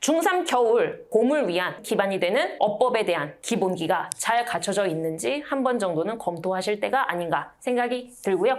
중3 겨울 봄을 위한 기반이 되는 어법에 대한 기본기가 잘 갖춰져 있는지 한 번 정도는 검토하실 때가 아닌가 생각이 들고요.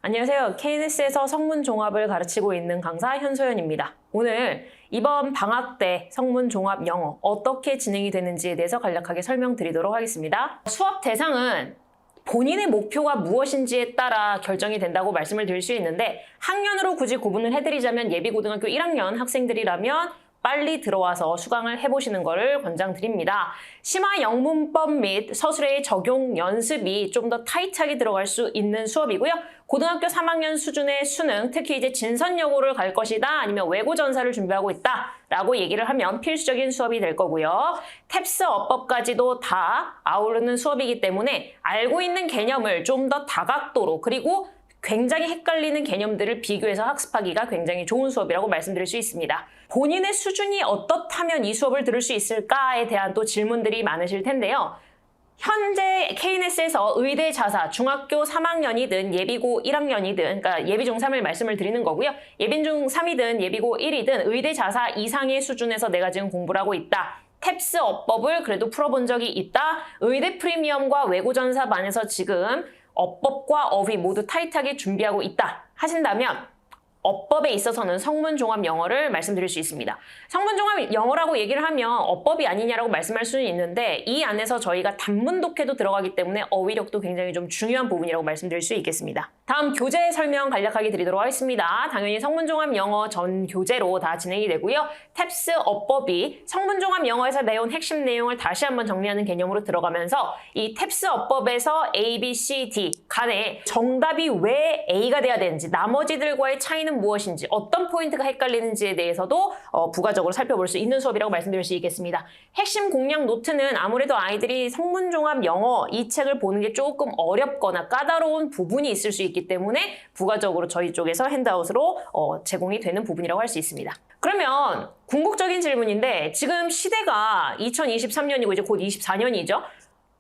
안녕하세요. KNS에서 성문 종합을 가르치고 있는 강사 현소연입니다. 오늘 이번 방학 때 성문 종합 영어 어떻게 진행이 되는지에 대해서 간략하게 설명드리도록 하겠습니다. 수업 대상은 본인의 목표가 무엇인지에 따라 결정이 된다고 말씀을 드릴 수 있는데, 학년으로 굳이 구분을 해드리자면 예비고등학교 1학년 학생들이라면 빨리 들어와서 수강을 해보시는 것을 권장드립니다. 심화 영문법 및 서술의 적용 연습이 좀 더 타이트하게 들어갈 수 있는 수업이고요. 고등학교 3학년 수준의 수능, 특히 이제 진선여고를 갈 것이다, 아니면 외고전사를 준비하고 있다 라고 얘기를 하면 필수적인 수업이 될 거고요. 탭스 어법까지도 다 아우르는 수업이기 때문에 알고 있는 개념을 좀 더 다각도로, 그리고 굉장히 헷갈리는 개념들을 비교해서 학습하기가 굉장히 좋은 수업이라고 말씀드릴 수 있습니다. 본인의 수준이 어떻다면 이 수업을 들을 수 있을까에 대한 또 질문들이 많으실 텐데요. 현재 KNS에서 의대 자사 중학교 3학년이든 예비고 1학년이든, 그러니까 예비중 3을 말씀을 드리는 거고요. 예비중 3이든 예비고 1이든 의대 자사 이상의 수준에서 내가 지금 공부를 하고 있다. 탭스 어법을 그래도 풀어본 적이 있다. 의대 프리미엄과 외고전사 반에서 지금 어법과 어휘 모두 타이트하게 준비하고 있다 하신다면, 어법에 있어서는 성문종합 영어를 말씀드릴 수 있습니다. 성문종합 영어라고 얘기를 하면 어법이 아니냐라고 말씀할 수는 있는데, 이 안에서 저희가 단문 독해도 들어가기 때문에 어휘력도 굉장히 좀 중요한 부분이라고 말씀드릴 수 있겠습니다. 다음 교재 설명 간략하게 드리도록 하겠습니다. 당연히 성문종합 영어 전 교재로 다 진행이 되고요. 탭스 어법이 성문종합 영어에서 내온 핵심 내용을 다시 한번 정리하는 개념으로 들어가면서 이 탭스 어법에서 A, B, C, D 간에 정답이 왜 A가 돼야 되는지, 나머지들과의 차이는 무엇인지, 어떤 포인트가 헷갈리는지에 대해서도 부가적으로 살펴볼 수 있는 수업이라고 말씀드릴 수 있겠습니다. 핵심 공략 노트는 아무래도 아이들이 성문종합 영어 이 책을 보는 게 조금 어렵거나 까다로운 부분이 있을 수 있기 때문에 부가적으로 저희 쪽에서 핸드아웃으로 제공이 되는 부분이라고 할 수 있습니다. 그러면 궁극적인 질문인데, 지금 시대가 2023년이고 이제 곧 24년이죠.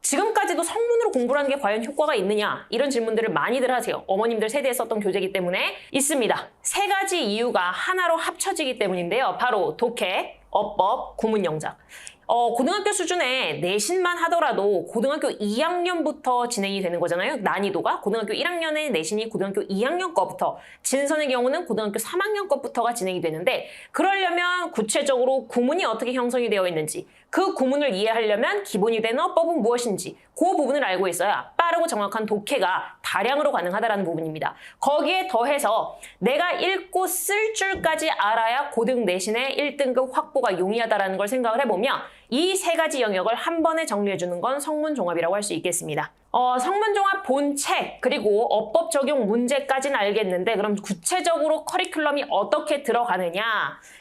지금까지도 성문으로 공부를 하는 게 과연 효과가 있느냐, 이런 질문들을 많이들 하세요. 어머님들 세대에 썼던 교재이기 때문에. 있습니다. 세 가지 이유가 하나로 합쳐지기 때문인데요. 바로 독해, 어법, 구문영작. 고등학교 수준의 내신만 하더라도 고등학교 2학년부터 진행이 되는 거잖아요. 난이도가. 고등학교 1학년의 내신이 고등학교 2학년 거부터, 진선의 경우는 고등학교 3학년 거부터가 진행이 되는데, 그러려면 구체적으로 구문이 어떻게 형성이 되어 있는지, 그 구문을 이해하려면 기본이 되는 어법은 무엇인지, 그 부분을 알고 있어야 빠르고 정확한 독해가 다량으로 가능하다는 부분입니다. 거기에 더해서 내가 읽고 쓸 줄까지 알아야 고등 내신의 1등급 확보가 용이하다는 걸 생각을 해보면, 이 세 가지 영역을 한 번에 정리해주는 건 성문종합이라고 할 수 있겠습니다. 성문종합 본책, 그리고 어법 적용 문제까지는 알겠는데, 그럼 구체적으로 커리큘럼이 어떻게 들어가느냐.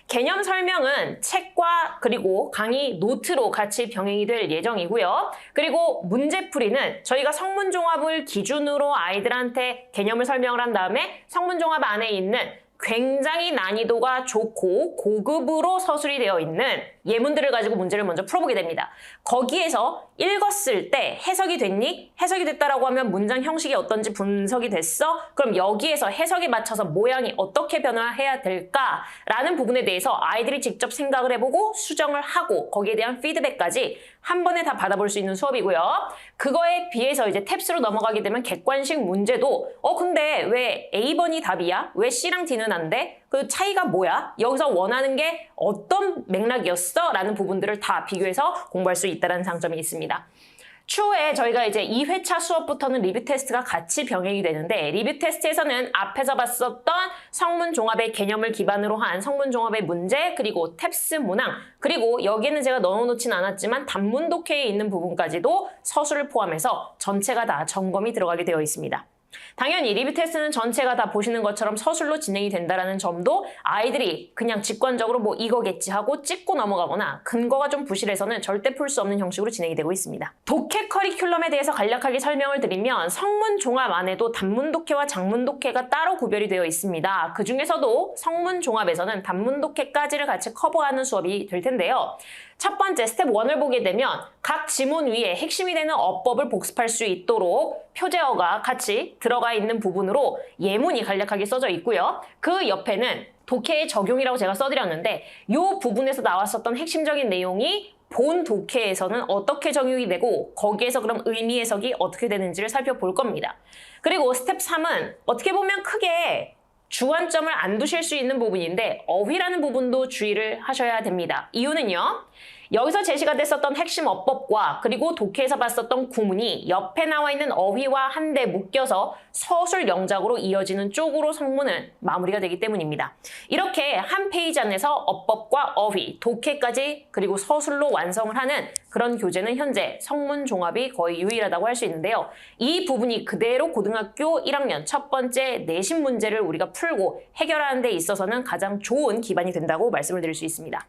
개념 설명은 책과 그리고 강의 노트로 같이 병행이 될 예정이고요. 그리고 문제풀이는 저희가 성문종합을 기준으로 아이들한테 개념을 설명을 한 다음에 성문종합 안에 있는 굉장히 난이도가 좋고 고급으로 서술이 되어 있는 예문들을 가지고 문제를 먼저 풀어보게 됩니다. 거기에서 읽었을 때 해석이 됐니? 해석이 됐다라고 하면 문장 형식이 어떤지 분석이 됐어? 그럼 여기에서 해석에 맞춰서 모양이 어떻게 변화해야 될까라는 부분에 대해서 아이들이 직접 생각을 해보고 수정을 하고, 거기에 대한 피드백까지 한 번에 다 받아볼 수 있는 수업이고요. 그거에 비해서 이제 탭스로 넘어가게 되면 객관식 문제도 근데 왜 A번이 답이야? 왜 C랑 D는 안 돼? 그 차이가 뭐야? 여기서 원하는 게 어떤 맥락이었어? 라는 부분들을 다 비교해서 공부할 수 있다는 장점이 있습니다. 추후에 저희가 이제 2회차 수업부터는 리뷰 테스트가 같이 병행이 되는데, 리뷰 테스트에서는 앞에서 봤었던 성문 종합의 개념을 기반으로 한 성문 종합의 문제, 그리고 탭스 문항, 그리고 여기에는 제가 넣어놓진 않았지만 단문 독해에 있는 부분까지도 서술을 포함해서 전체가 다 점검이 들어가게 되어 있습니다. 당연히 리뷰 테스트는 전체가 다 보시는 것처럼 서술로 진행이 된다는 점도 아이들이 그냥 직관적으로 뭐 이거겠지 하고 찍고 넘어가거나 근거가 좀 부실해서는 절대 풀 수 없는 형식으로 진행이 되고 있습니다. 독해 커리큘럼에 대해서 간략하게 설명을 드리면, 성문 종합 안에도 단문 독해와 장문 독해가 따로 구별이 되어 있습니다. 그 중에서도 성문 종합에서는 단문 독해까지를 같이 커버하는 수업이 될 텐데요. 첫 번째 스텝 1을 보게 되면 각 지문 위에 핵심이 되는 어법을 복습할 수 있도록 표제어가 같이 들어가 있는 부분으로 예문이 간략하게 써져 있고요. 그 옆에는 독해의 적용이라고 제가 써드렸는데 이 부분에서 나왔었던 핵심적인 내용이 본 독해에서는 어떻게 적용이 되고 거기에서 그럼 의미 해석이 어떻게 되는지를 살펴볼 겁니다. 그리고 스텝 3은 어떻게 보면 크게 주안점을 안 두실 수 있는 부분인데 어휘라는 부분도 주의를 하셔야 됩니다. 이유는요. 여기서 제시가 됐었던 핵심 어법과 그리고 독해에서 봤었던 구문이 옆에 나와 있는 어휘와 한데 묶여서 서술 영작으로 이어지는 쪽으로 성문은 마무리가 되기 때문입니다. 이렇게 한 페이지 안에서 어법과 어휘, 독해까지 그리고 서술로 완성을 하는 그런 교재는 현재 성문 종합이 거의 유일하다고 할 수 있는데요. 이 부분이 그대로 고등학교 1학년 첫 번째 내신 문제를 우리가 풀고 해결하는 데 있어서는 가장 좋은 기반이 된다고 말씀을 드릴 수 있습니다.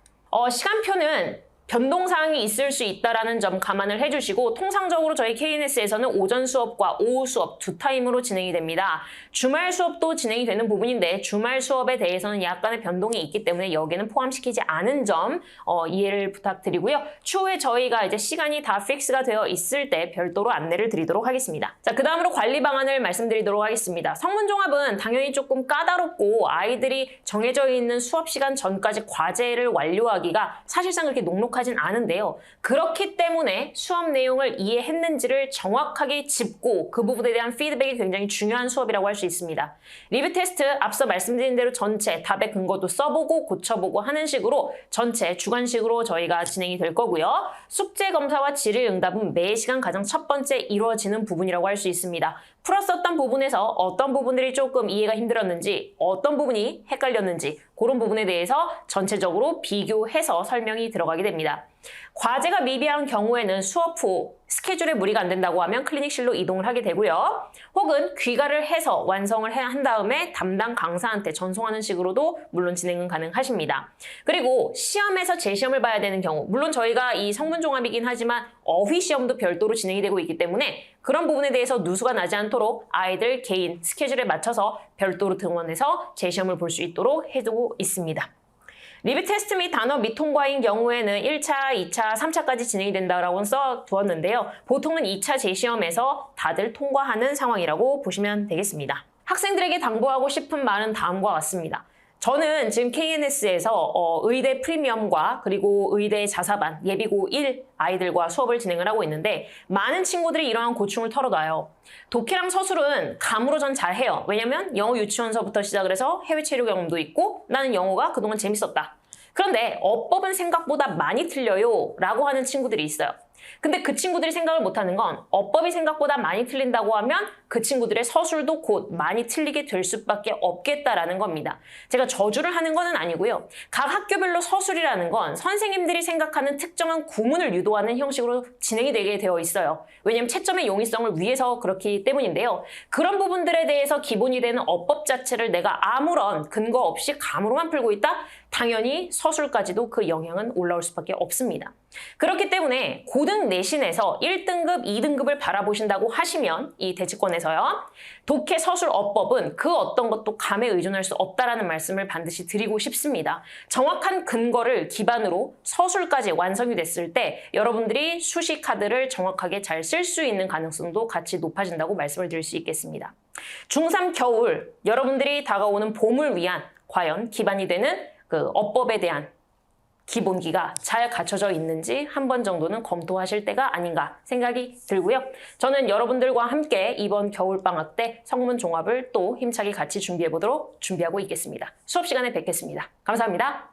시간표는 변동사항이 있을 수 있다는 점 감안을 해주시고 통상적으로 저희 KNS에서는 오전 수업과 오후 수업 두 타임으로 진행이 됩니다. 주말 수업도 진행이 되는 부분인데 주말 수업에 대해서는 약간의 변동이 있기 때문에 여기는 포함시키지 않은 점 이해를 부탁드리고요. 추후에 저희가 이제 시간이 다 픽스가 되어 있을 때 별도로 안내를 드리도록 하겠습니다. 자, 그 다음으로 관리 방안을 말씀드리도록 하겠습니다. 성문종합은 당연히 조금 까다롭고 아이들이 정해져 있는 수업 시간 전까지 과제를 완료하기가 사실상 그렇게 녹록하진 않은데요. 그렇기 때문에 수업 내용을 이해했는지를 정확하게 짚고 그 부분에 대한 피드백이 굉장히 중요한 수업이라고 할 수 있습니다. 리뷰 테스트 앞서 말씀드린 대로 전체 답의 근거도 써보고 고쳐보고 하는 식으로 전체 주관식으로 저희가 진행이 될 거고요. 숙제 검사와 질의 응답은 매 시간 가장 첫 번째 이루어지는 부분이라고 할 수 있습니다. 풀었었던 부분에서 어떤 부분들이 조금 이해가 힘들었는지 어떤 부분이 헷갈렸는지 그런 부분에 대해서 전체적으로 비교해서 설명이 들어가게 됩니다. 과제가 미비한 경우에는 수업 후 스케줄에 무리가 안 된다고 하면 클리닉실로 이동을 하게 되고요. 혹은 귀가를 해서 완성을 한 다음에 담당 강사한테 전송하는 식으로도 물론 진행은 가능하십니다. 그리고 시험에서 재시험을 봐야 되는 경우 물론 저희가 이 성문종합이긴 하지만 어휘 시험도 별도로 진행이 되고 있기 때문에 그런 부분에 대해서 누수가 나지 않도록 아이들 개인 스케줄에 맞춰서 별도로 등원해서 재시험을 볼 수 있도록 해두고 있습니다. 리뷰 테스트 및 단어 미통과인 경우에는 1차, 2차, 3차까지 진행이 된다고 써두었는데요. 보통은 2차 재시험에서 다들 통과하는 상황이라고 보시면 되겠습니다. 학생들에게 당부하고 싶은 말은 다음과 같습니다. 저는 지금 KNS에서 의대 프리미엄과 그리고 의대 자사반 예비고 1 아이들과 수업을 진행을 하고 있는데 많은 친구들이 이러한 고충을 털어놔요. 독해랑 서술은 감으로 전 잘해요. 왜냐면 영어 유치원서부터 시작을 해서 해외 체류 경험도 있고 나는 영어가 그동안 재밌었다. 그런데 어법은 생각보다 많이 틀려요 라고 하는 친구들이 있어요. 근데 그 친구들이 생각을 못하는 건 어법이 생각보다 많이 틀린다고 하면 그 친구들의 서술도 곧 많이 틀리게 될 수밖에 없겠다라는 겁니다. 제가 저주를 하는 건 아니고요. 각 학교별로 서술이라는 건 선생님들이 생각하는 특정한 구문을 유도하는 형식으로 진행이 되게 되어 있어요. 왜냐하면 채점의 용이성을 위해서 그렇기 때문인데요. 그런 부분들에 대해서 기본이 되는 어법 자체를 내가 아무런 근거 없이 감으로만 풀고 있다? 당연히 서술까지도 그 영향은 올라올 수밖에 없습니다. 그렇기 때문에 고등 내신에서 1등급, 2등급을 바라보신다고 하시면 이 대치권에서요. 독해, 서술, 어법은 그 어떤 것도 감에 의존할 수 없다라는 말씀을 반드시 드리고 싶습니다. 정확한 근거를 기반으로 서술까지 완성이 됐을 때 여러분들이 수시 카드를 정확하게 잘 쓸 수 있는 가능성도 같이 높아진다고 말씀을 드릴 수 있겠습니다. 중3 겨울 여러분들이 다가오는 봄을 위한 과연 기반이 되는 그 어법에 대한 기본기가 잘 갖춰져 있는지 한 번 정도는 검토하실 때가 아닌가 생각이 들고요. 저는 여러분들과 함께 이번 겨울방학 때 성문 종합을 또 힘차게 같이 준비하고 있겠습니다. 수업 시간에 뵙겠습니다. 감사합니다.